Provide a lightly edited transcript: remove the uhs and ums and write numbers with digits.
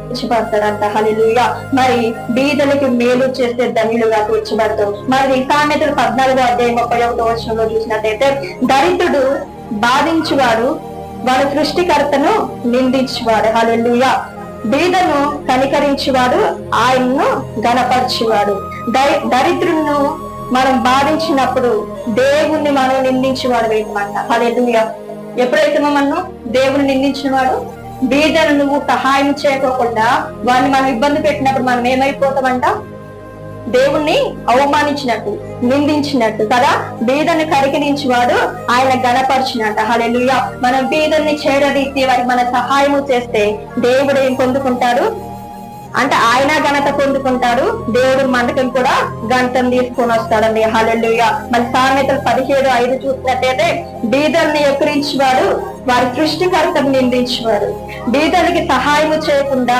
తీర్చిపడతాడంట. హల్లెలూయా. మరి బీదలకి మేలు చేస్తే ధన్యులుగా తీర్చిపడతాం. మరి సామెతలు 14:31 చూసినట్టయితే దరిద్రుడు బాధించువాడు, వాడు సృష్టికర్తను నిందించువాడు. హల్లెలూయా. బీదను కనికరించువాడు, ఆయన్ను గణపరచువాడు. దరిద్రులను మనం బాధించినప్పుడు దేవుణ్ణి మనం నిందించేవాడు వేయమంట. హల్లెలూయా. ఎప్పుడైతే మనం దేవుని నిందించిన వాడు, బీదను నువ్వు సహాయం చేయకోకుండా వాడిని మనం ఇబ్బంది పెట్టినప్పుడు మనం ఏమైపోతామంట? దేవుణ్ణి అవమానించినట్టు, నిందించినట్టు కదా. బీదన్ని కరికరించేవాడు ఆయన గణపరిచినట్ట. హల్లెలూయా. మనం బీదల్ని చేరదీసి వారికి మన సహాయము చేస్తే దేవుడు ఏం పొందుకుంటాడు అంటే ఆయన ఘనత పొందుకుంటాడు, దేవుడు మనకి కూడా ఘనతను తీసుకొని వస్తాడండి. హల్లెలూయా. మరి సామెతలు 17:5 చూసినట్టయితే బీదల్ని ఎక్కిరించేవాడు, వారి సృష్టికర్తను నిందించేవాడు. బీదలకి సహాయం చేయకుండా